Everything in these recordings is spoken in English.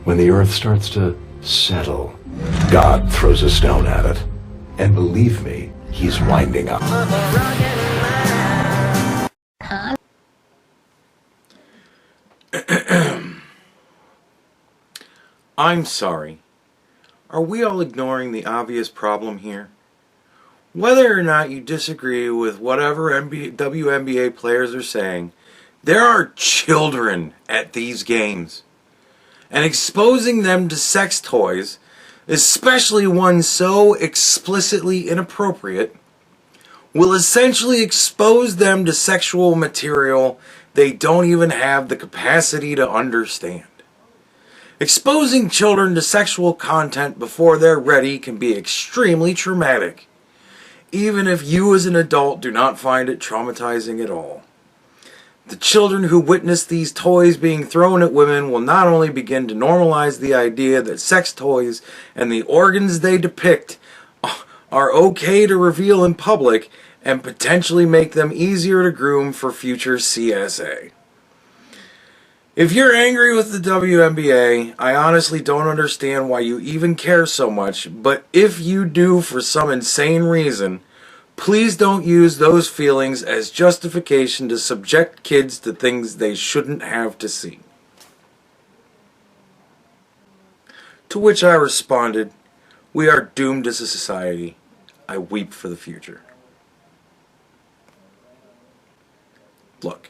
When the earth starts to settle, God throws a stone at it. And believe me, he's winding up. I'm sorry. Are we all ignoring the obvious problem here? Whether or not you disagree with whatever WNBA players are saying, there are children at these games. And exposing them to sex toys, especially one so explicitly inappropriate, will essentially expose them to sexual material they don't even have the capacity to understand. Exposing children to sexual content before they're ready can be extremely traumatic, even if you as an adult do not find it traumatizing at all. The children who witness these toys being thrown at women will not only begin to normalize the idea that sex toys and the organs they depict are okay to reveal in public, and potentially make them easier to groom for future CSA. If you're angry with the WNBA, I honestly don't understand why you even care so much, but if you do for some insane reason, please don't use those feelings as justification to subject kids to things they shouldn't have to see. To which I responded, we are doomed as a society. I weep for the future. Look.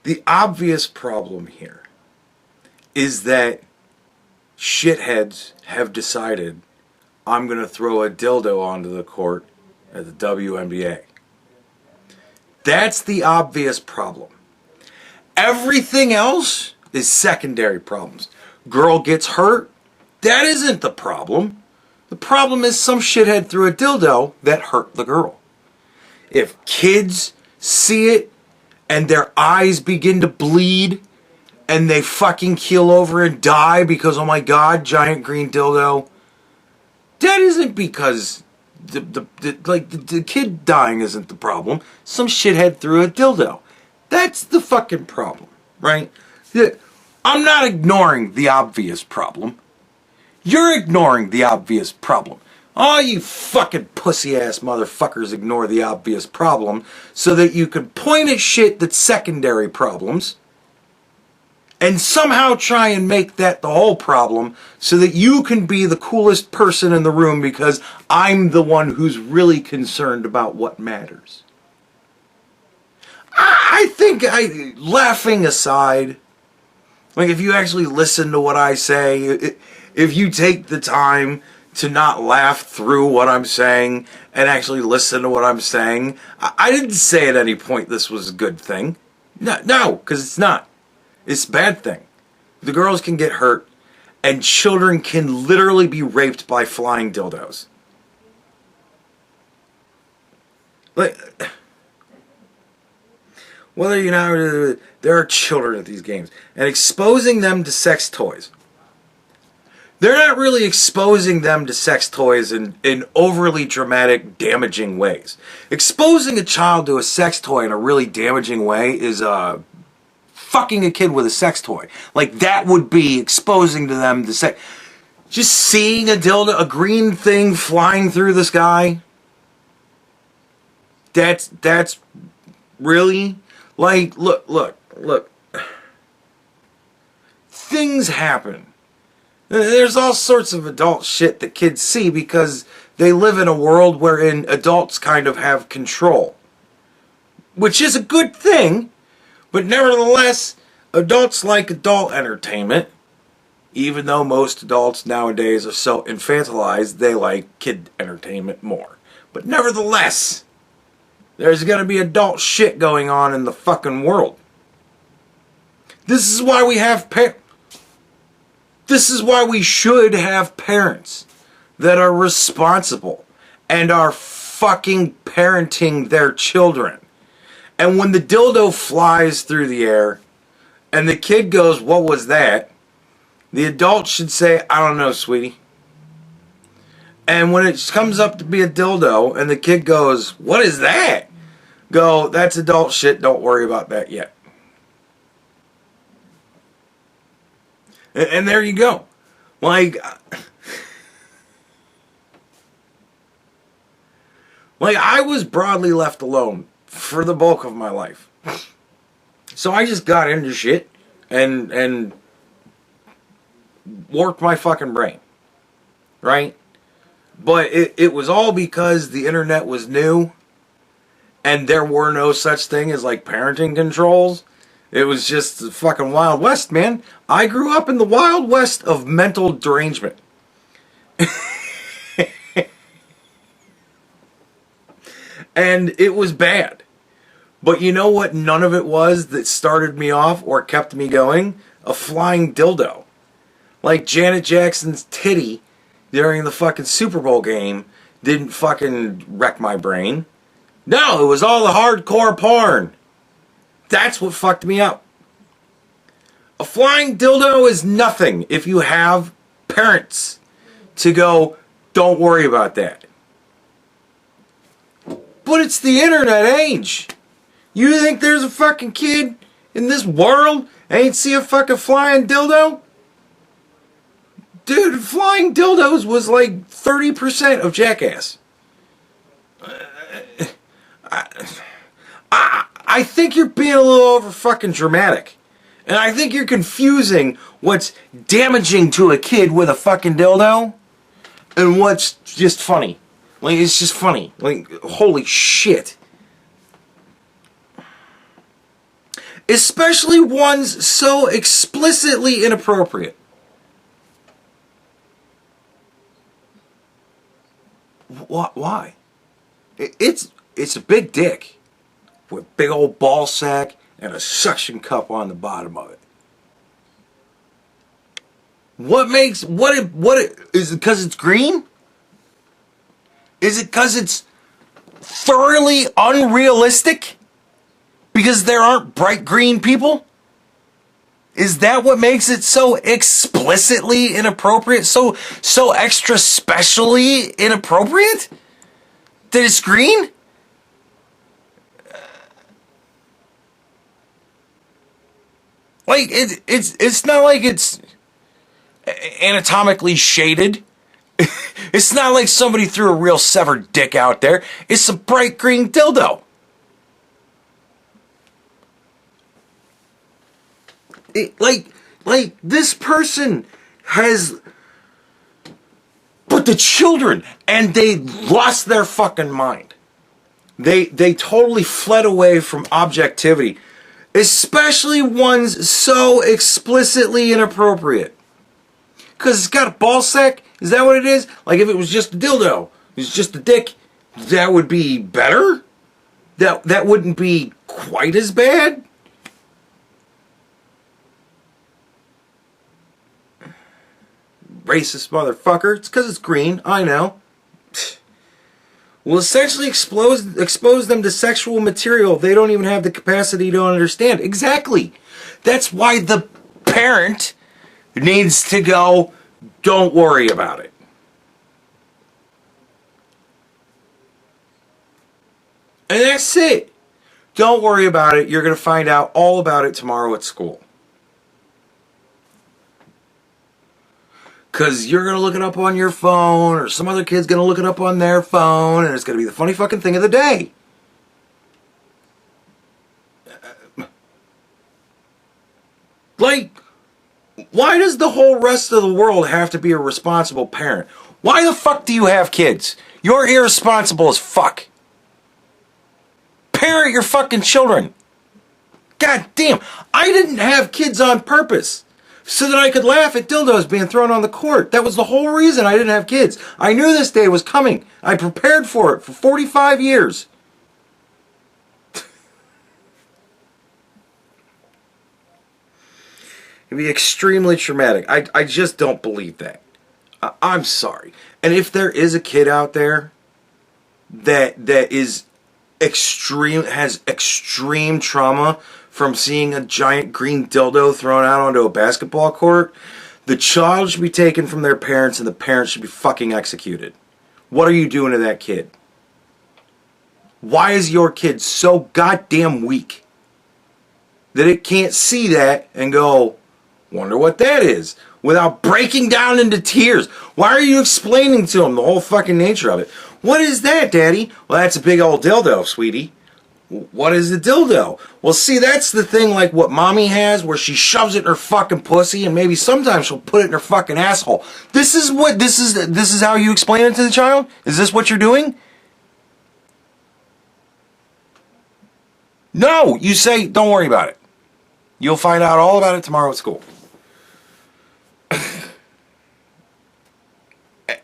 The obvious problem here is that shitheads have decided I'm going to throw a dildo onto the court at the WNBA. That's the obvious problem. Everything else is secondary problems. Girl gets hurt. That isn't the problem. The problem is some shithead threw a dildo that hurt the girl. If kids see it and their eyes begin to bleed and they fucking keel over and die because, oh my god, giant green dildo, that isn't because the kid dying isn't the problem. Some shithead threw a dildo. That's the fucking problem, right? I'm not ignoring the obvious problem. You're ignoring the obvious problem. Oh, you fucking pussy-ass motherfuckers ignore the obvious problem so that you can point at shit that's secondary problems and somehow try and make that the whole problem so that you can be the coolest person in the room because I'm the one who's really concerned about what matters. I think, laughing aside, like if you actually listen to what I say, if you take the time to not laugh through what I'm saying and actually listen to what I'm saying, I didn't say at any point this was a good thing. No, because it's not. It's a bad thing. The girls can get hurt, and children can literally be raped by flying dildos. Like, whether you know, there are children at these games, and exposing them to sex toys. They're not really exposing them to sex toys in overly dramatic, damaging ways. Exposing a child to a sex toy in a really damaging way is fucking a kid with a sex toy. Like, that would be exposing to them to sex. Just seeing a dildo, a green thing flying through the sky. That's really, like, look. Things happen. There's all sorts of adult shit that kids see because they live in a world wherein adults kind of have control. Which is a good thing, but nevertheless, adults like adult entertainment. Even though most adults nowadays are so infantilized, they like kid entertainment more. But nevertheless, there's gonna be adult shit going on in the fucking world. This is why we have This is why we should have parents that are responsible and are fucking parenting their children. And when the dildo flies through the air and the kid goes, "What was that?" the adult should say, "I don't know, sweetie." And when it comes up to be a dildo and the kid goes, "What is that?" go, "That's adult shit, don't worry about that yet." And there you go. Like I was broadly left alone for the bulk of my life. So I just got into shit and warped my fucking brain. Right? But it was all because the internet was new and there were no such thing as like parenting controls. It was just the fucking Wild West, man. I grew up in the Wild West of mental derangement. And it was bad. But you know what none of it was that started me off or kept me going? A flying dildo. Like Janet Jackson's titty during the fucking Super Bowl game didn't fucking wreck my brain. No, it was all the hardcore porn. That's what fucked me up. A flying dildo is nothing if you have parents to go, don't worry about that. But it's the internet age. You think there's a fucking kid in this world ain't see a fucking flying dildo? Dude, flying dildos was like 30% of Jackass. I think you're being a little over fucking dramatic. And I think you're confusing what's damaging to a kid with a fucking dildo and what's just funny. Like, it's just funny. Like, holy shit. Especially ones so explicitly inappropriate. Why? It's a big dick with big old ball sack and a suction cup on the bottom of it. What is it because it's green? Is it because it's thoroughly unrealistic? Because there aren't bright green people? Is that what makes it so explicitly inappropriate? So extra specially inappropriate? That it's green? Like, it's not like it's anatomically shaded. It's not like somebody threw a real severed dick out there. It's a bright green dildo. Like this person has put the children and they lost their fucking mind. They totally fled away from objectivity, especially ones so explicitly inappropriate. Because it's got a ball sack. Is that what it is? Like if it was just a dildo, it was just a dick, that would be better? That wouldn't be quite as bad? Racist motherfucker. It's because it's green. I know. Will essentially expose them to sexual material they don't even have the capacity to understand. Exactly. That's why the parent needs to go, don't worry about it. And that's it. Don't worry about it. You're going to find out all about it tomorrow at school. Because you're going to look it up on your phone, or some other kid's going to look it up on their phone, and it's going to be the funny fucking thing of the day. Like, why does the whole rest of the world have to be a responsible parent? Why the fuck do you have kids? You're irresponsible as fuck. Parent your fucking children. God damn, I didn't have kids on purpose. So that I could laugh at dildos being thrown on the court. That was the whole reason I didn't have kids. I knew this day was coming. I prepared for it for 45 years. It'd be extremely traumatic. I just don't believe that. I'm sorry. And if there is a kid out there that is has extreme trauma from seeing a giant green dildo thrown out onto a basketball court, the child should be taken from their parents and the parents should be fucking executed. What are you doing to that kid? Why is your kid so goddamn weak that it can't see that and go, Wonder what that is. Without breaking down into tears. Why are you explaining to him the whole fucking nature of it? What is that, Daddy? Well, that's a big old dildo, sweetie. What is a dildo? Well, see, that's the thing like what mommy has where she shoves it in her fucking pussy and maybe sometimes she'll put it in her fucking asshole. This is how you explain it to the child? Is this what you're doing? No, you say, don't worry about it. You'll find out all about it tomorrow at school.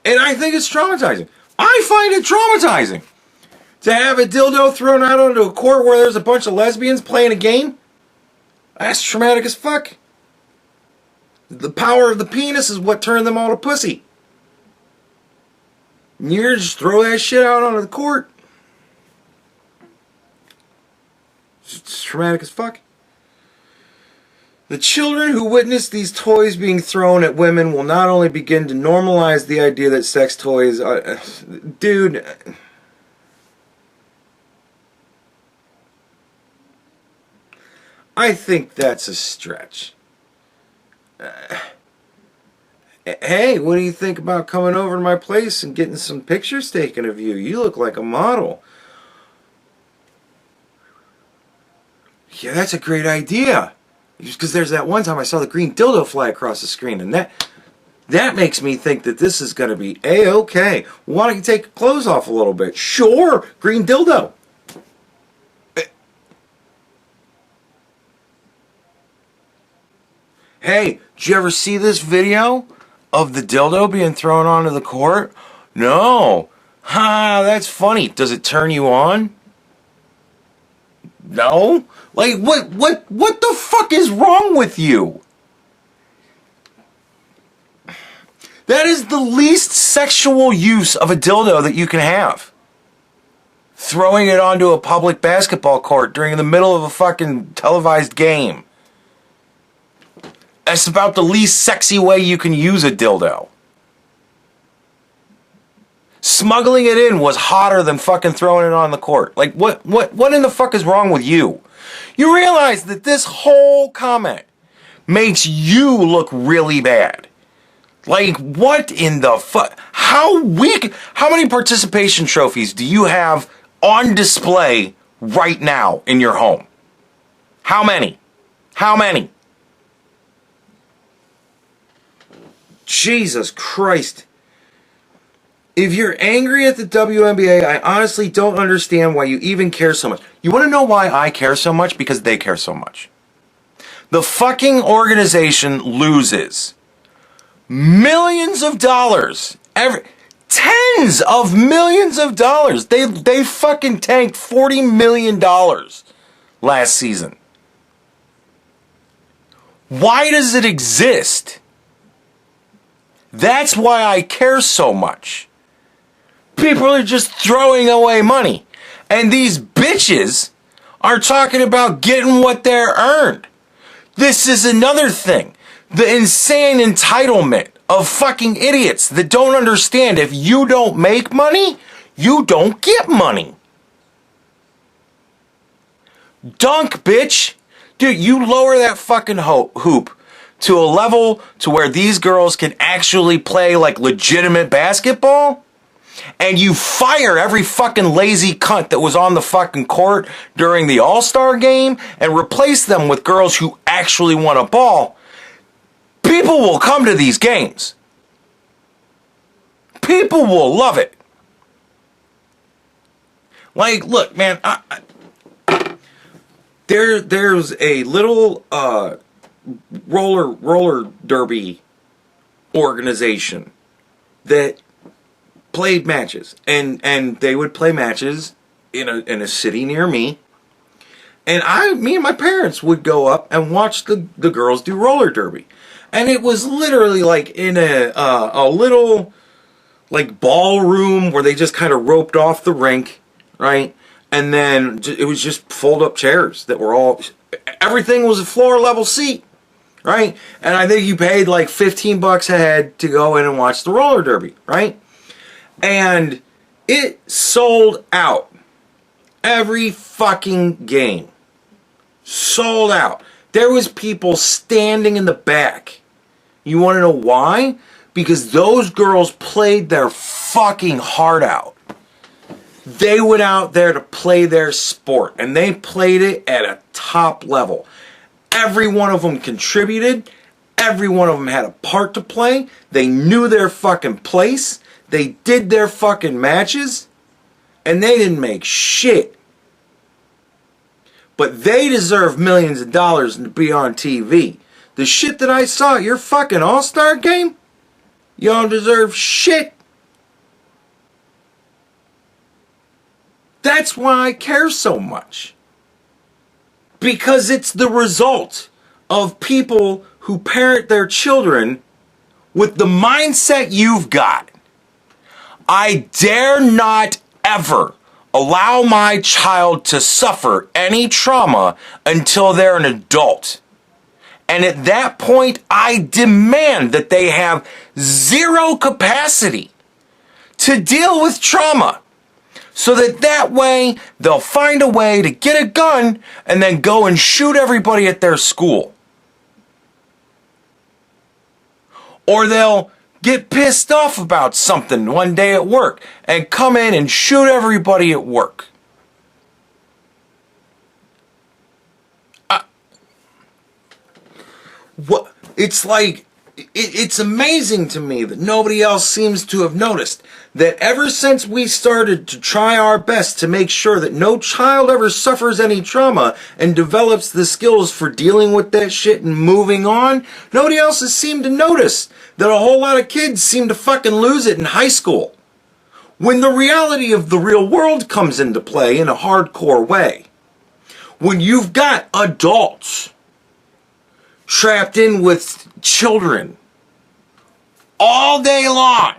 And I think it's traumatizing. I find it traumatizing. To have a dildo thrown out onto a court where there's a bunch of lesbians playing a game? That's traumatic as fuck. The power of the penis is what turned them all to pussy. And you're just throw that shit out onto the court. It's traumatic as fuck. The children who witness these toys being thrown at women will not only begin to normalize the idea that sex toys are... Dude... I think that's a stretch. Hey, what do you think about coming over to my place and getting some pictures taken of you? You look like a model. Yeah, that's a great idea. Just because there's that one time I saw the green dildo fly across the screen, and that makes me think that this is going to be A-okay. Why don't you take your clothes off a little bit? Sure, green dildo. Hey, did you ever see this video of the dildo being thrown onto the court? No. Ha, that's funny. Does it turn you on? No? Like, what the fuck is wrong with you? That is the least sexual use of a dildo that you can have. Throwing it onto a public basketball court during the middle of a fucking televised game. That's about the least sexy way you can use a dildo. Smuggling it in was hotter than fucking throwing it on the court. Like, what in the fuck is wrong with you? You realize that this whole comment makes you look really bad. Like, what in the fuck? How many participation trophies do you have on display right now in your home? How many? How many? Jesus Christ. If you're angry at the WNBA, I honestly don't understand why you even care so much. You want to know why I care so much? Because they care so much. The fucking organization loses millions of dollars tens of millions of dollars. They fucking tanked $40 million last season. Why does it exist? That's why I care so much. People are just throwing away money. And these bitches are talking about getting what they're earned. This is another thing. The insane entitlement of fucking idiots that don't understand if you don't make money, you don't get money. Dunk, bitch. Dude, you lower that fucking hoop to a level to where these girls can actually play like legitimate basketball, and you fire every fucking lazy cunt that was on the fucking court during the All-Star game and replace them with girls who actually want a ball, people will come to these games. People will love it. Like, look, man, there's a little roller derby organization that played matches, and they would play matches in a city near me, and me and my parents would go up and watch the girls do roller derby, and it was literally like in a little like ballroom where they just kind of roped off the rink, right? And then it was just fold up chairs that were all, everything was a floor level seat, right? And I think you paid like $15 a head to go in and watch the roller derby, right? And it sold out every fucking game. Sold out. There was people standing in the back. You want to know why? Because those girls played their fucking heart out. They went out there to play their sport, and they played it at a top level. Every one of them contributed. Every one of them had a part to play. They knew their fucking place. They did their fucking matches. And they didn't make shit. But they deserve millions of dollars to be on TV. The shit that I saw at your fucking All-Star game, you don't deserve shit. That's why I care so much. Because it's the result of people who parent their children with the mindset you've got. I dare not ever allow my child to suffer any trauma until they're an adult. And at that point, I demand that they have zero capacity to deal with trauma. So that way, they'll find a way to get a gun and then go and shoot everybody at their school. Or they'll get pissed off about something one day at work and come in and shoot everybody at work. What? It's like, it's amazing to me that nobody else seems to have noticed that ever since we started to try our best to make sure that no child ever suffers any trauma and develops the skills for dealing with that shit and moving on, nobody else has seemed to notice that a whole lot of kids seem to fucking lose it in high school. When the reality of the real world comes into play in a hardcore way. When you've got adults trapped in with children all day long.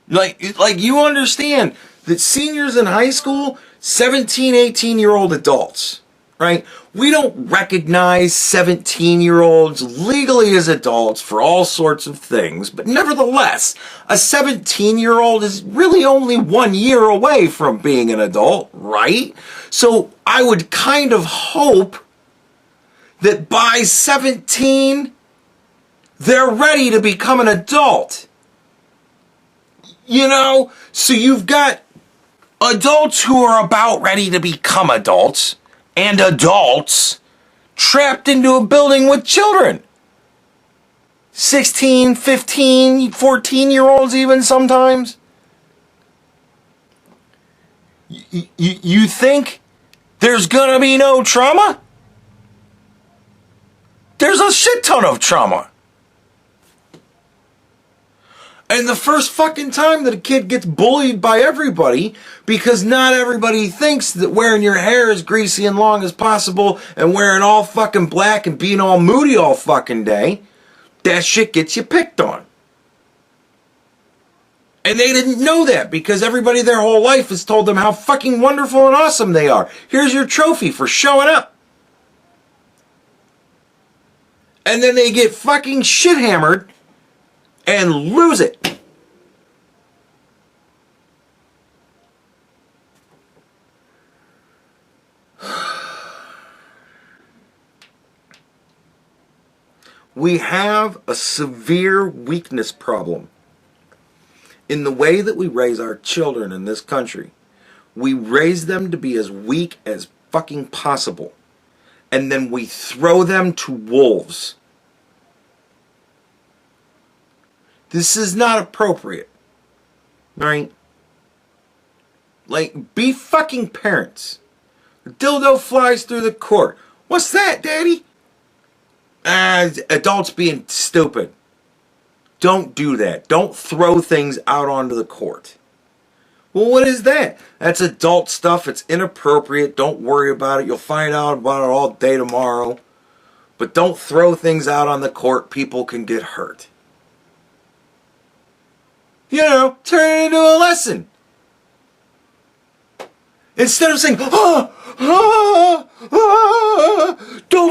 Like you understand that seniors in high school, 17, 18-year-old adults, right? We don't recognize 17-year-olds legally as adults for all sorts of things, but nevertheless, a 17-year-old is really only 1 year away from being an adult, right? So I would kind of hope that by 17, they're ready to become an adult. You know? So you've got adults who are about ready to become adults and adults trapped into a building with children. 16, 15, 14-year-olds even sometimes. You think there's gonna be no trauma? There's a shit ton of trauma. And the first fucking time that a kid gets bullied by everybody, because not everybody thinks that wearing your hair as greasy and long as possible and wearing all fucking black and being all moody all fucking day, that shit gets you picked on. And they didn't know that because everybody their whole life has told them how fucking wonderful and awesome they are. Here's your trophy for showing up. And then they get fucking shit hammered and lose it. We have a severe weakness problem in the way that we raise our children in this country. We raise them to be as weak as fucking possible. And then we throw them to wolves. This is not appropriate. Right? Like, be fucking parents. A dildo flies through the court. What's that, Daddy? Adults being stupid. Don't do that. Don't throw things out onto the court. Well, what is that? That's adult stuff. It's inappropriate. Don't worry about it. You'll find out about it all day tomorrow. But don't throw things out on the court. People can get hurt. You know, turn it into a lesson. Instead of saying, don't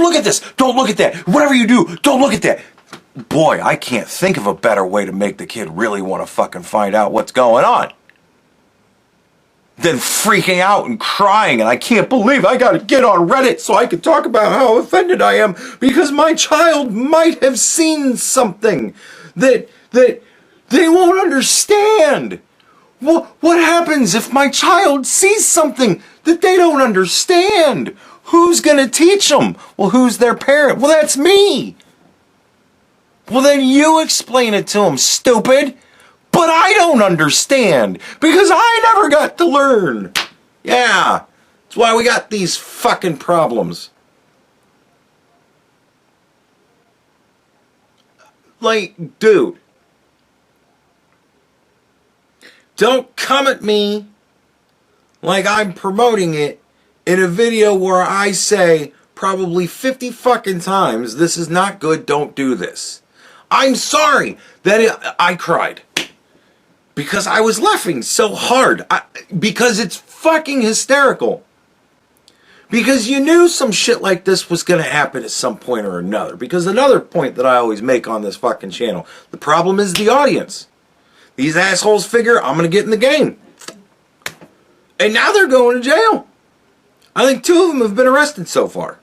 look at this, don't look at that, whatever you do, don't look at that. Boy, I can't think of a better way to make the kid really want to fucking find out what's going on. than freaking out and crying, and I can't believe I gotta get on Reddit so I can talk about how offended I am because my child might have seen something that they won't understand. What happens if my child sees something that they don't understand? Who's gonna teach them? Well, who's their parent? Well, that's me. Well, then you explain it to them, stupid. But I don't understand because I never got to learn. Yeah, that's why we got these fucking problems. Like, dude, don't come at me like I'm promoting it in a video where I say probably 50 fucking times, this is not good, don't do this. I'm sorry that I cried. Because I was laughing so hard. Because it's fucking hysterical. Because you knew some shit like this was going to happen at some point or another. Because another point that I always make on this fucking channel, the problem is the audience. These assholes figure I'm going to get in the game. And now they're going to jail. I think 2 of them have been arrested so far.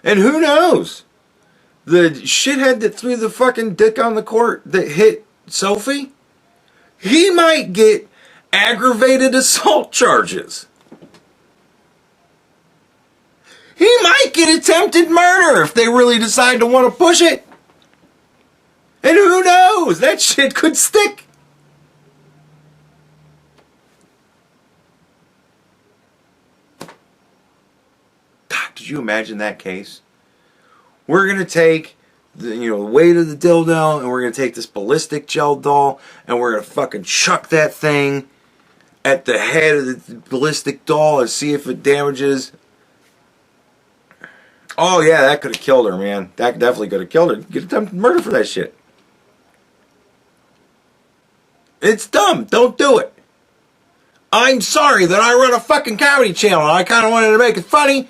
And who knows? The shithead that threw the fucking dick on the court that hit Sophie, he might get aggravated assault charges. He might get attempted murder if they really decide to want to push it. And who knows? That shit could stick. God, could you imagine that case? We're going to take the weight of the dildo and we're going to take this ballistic gel doll and we're going to fucking chuck that thing at the head of the ballistic doll and see if it damages. Oh yeah, that could have killed her, man. That definitely could have killed her. Get attempted murder for that shit. It's dumb. Don't do it. I'm sorry that I run a fucking comedy channel and I kind of wanted to make it funny.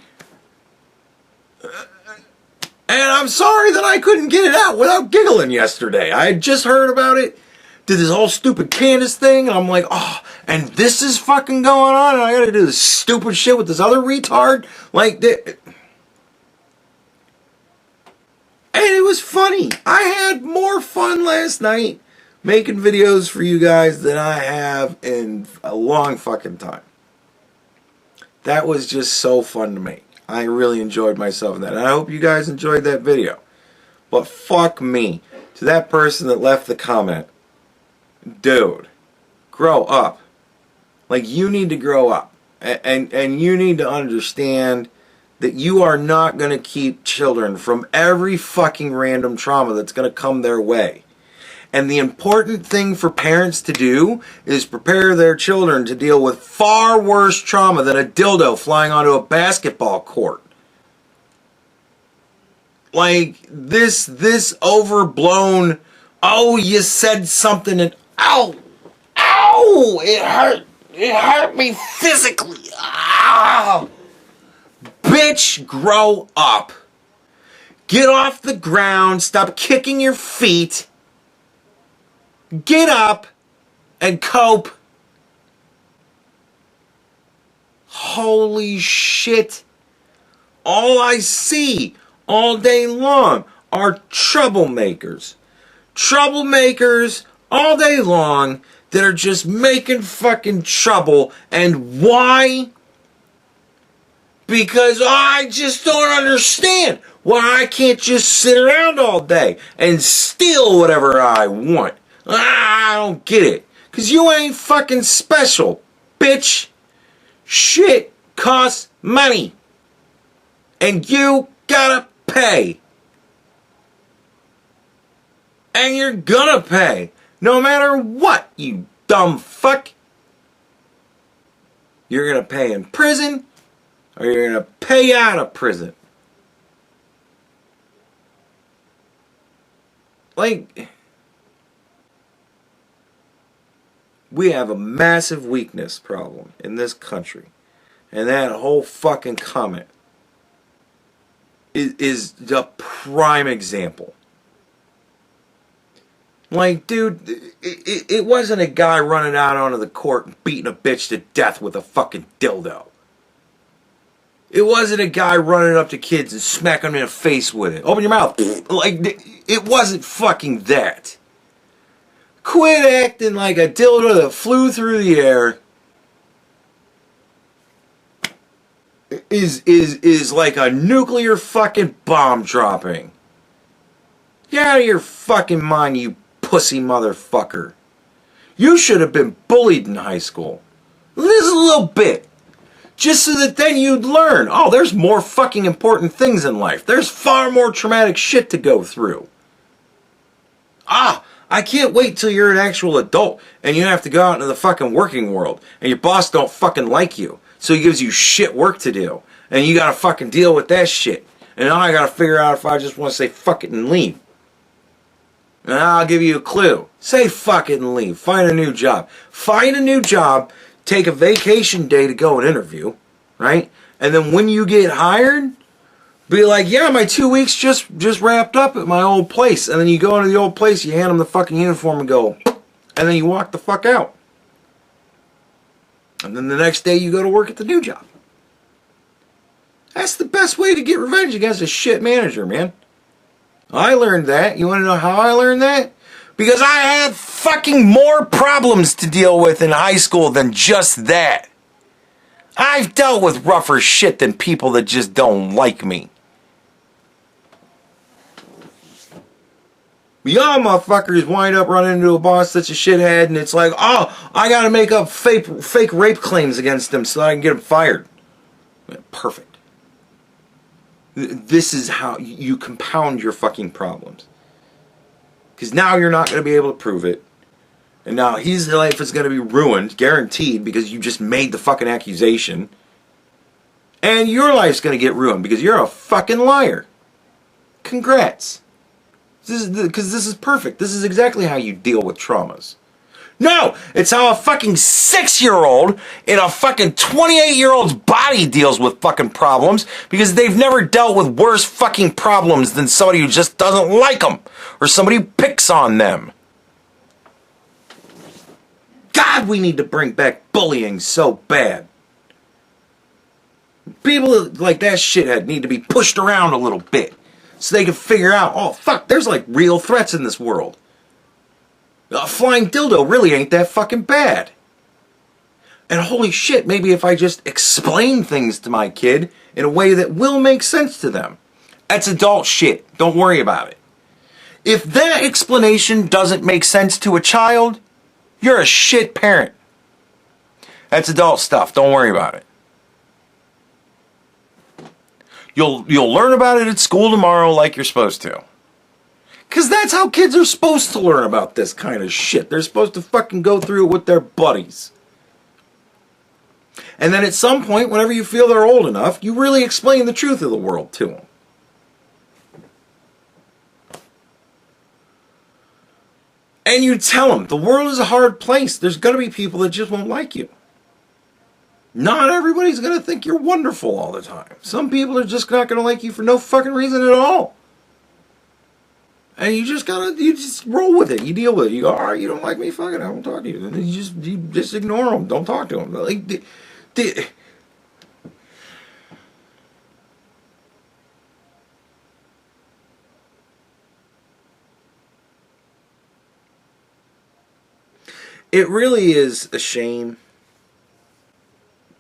And I'm sorry that I couldn't get it out without giggling yesterday. I had just heard about it. Did this whole stupid Candace thing. And I'm like, oh, and this is fucking going on. And I gotta do this stupid shit with this other retard. Like, and it was funny. I had more fun last night making videos for you guys than I have in a long fucking time. That was just so fun to make. I really enjoyed myself in that. And I hope you guys enjoyed that video. But fuck me. To that person that left the comment. Dude. Grow up. Like, you need to grow up. And you need to understand that you are not going to keep children from every fucking random trauma that's going to come their way. And the important thing for parents to do is prepare their children to deal with far worse trauma than a dildo flying onto a basketball court. Like, this overblown, oh, you said something and ow, it hurt me physically. Ow. Bitch, grow up. Get off the ground, stop kicking your feet. Get up and cope. Holy shit. All I see all day long are troublemakers. Troublemakers all day long that are just making fucking trouble. And why? Because I just don't understand why I can't just sit around all day and steal whatever I want. I don't get it. Because you ain't fucking special, bitch. Shit costs money. And you gotta pay. And you're gonna pay. No matter what, you dumb fuck. You're gonna pay in prison. Or you're gonna pay out of prison. Like, we have a massive weakness problem in this country. And that whole fucking comment is the prime example. Like, dude, it wasn't a guy running out onto the court and beating a bitch to death with a fucking dildo. It wasn't a guy running up to kids and smacking them in the face with it. Open your mouth. Like, it wasn't fucking that. Quit acting like a dildo that flew through the air is like a nuclear fucking bomb dropping. Get out of your fucking mind, you pussy motherfucker. You should have been bullied in high school. Just a little bit. Just so that then you'd learn, oh, there's more fucking important things in life. There's far more traumatic shit to go through. I can't wait till you're an actual adult and you have to go out into the fucking working world and your boss don't fucking like you. So he gives you shit work to do. And you gotta fucking deal with that shit. And now I gotta figure out if I just want to say fuck it and leave. And I'll give you a clue. Say fuck it and leave. Find a new job. Find a new job. Take a vacation day to go and interview. Right? And then when you get hired, be like, yeah, my 2 weeks just wrapped up at my old place. And then you go into the old place, you hand them the fucking uniform and go, and then you walk the fuck out. And then the next day you go to work at the new job. That's the best way to get revenge against a shit manager, man. I learned that. You want to know how I learned that? Because I had fucking more problems to deal with in high school than just that. I've dealt with rougher shit than people that just don't like me. Y'all motherfuckers wind up running into a boss that's a shithead and it's like, oh, I gotta make up fake rape claims against him so I can get him fired. Perfect. This is how you compound your fucking problems. Because now you're not going to be able to prove it. And now his life is going to be ruined, guaranteed, because you just made the fucking accusation. And your life's going to get ruined because you're a fucking liar. Congrats. Because this is perfect. This is exactly how you deal with traumas. No, it's how a fucking 6-year-old in a fucking 28-year-old's body deals with fucking problems because they've never dealt with worse fucking problems than somebody who just doesn't like them or somebody who picks on them. God, we need to bring back bullying so bad. People like that shithead need to be pushed around a little bit so they can figure out, oh fuck, there's like real threats in this world. A flying dildo really ain't that fucking bad. And holy shit, maybe if I just explain things to my kid in a way that will make sense to them. That's adult shit. Don't worry about it. If that explanation doesn't make sense to a child, you're a shit parent. That's adult stuff. Don't worry about it. You'll learn about it at school tomorrow like you're supposed to. Because that's how kids are supposed to learn about this kind of shit. They're supposed to fucking go through it with their buddies. And then at some point, whenever you feel they're old enough, you really explain the truth of the world to them. And you tell them, the world is a hard place. There's going to be people that just won't like you. Not everybody's going to think you're wonderful all the time. Some people are just not going to like you for no fucking reason at all. And you just roll with it. You deal with it. You go, all right, you don't like me, fuck it, I won't talk to you. And then you just ignore them. Don't talk to them. Like, it really is a shame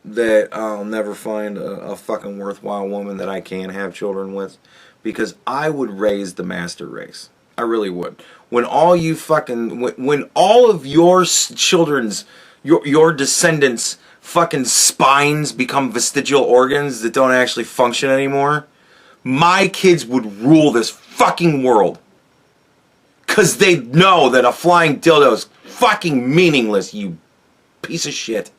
that I'll never find a fucking worthwhile woman that I can have children with. Because I would raise the master race. I really would. When all you fucking... When all of your children's... Your descendants' fucking spines become vestigial organs that don't actually function anymore, my kids would rule this fucking world. Because they know that a flying dildo is fucking meaningless, you piece of shit.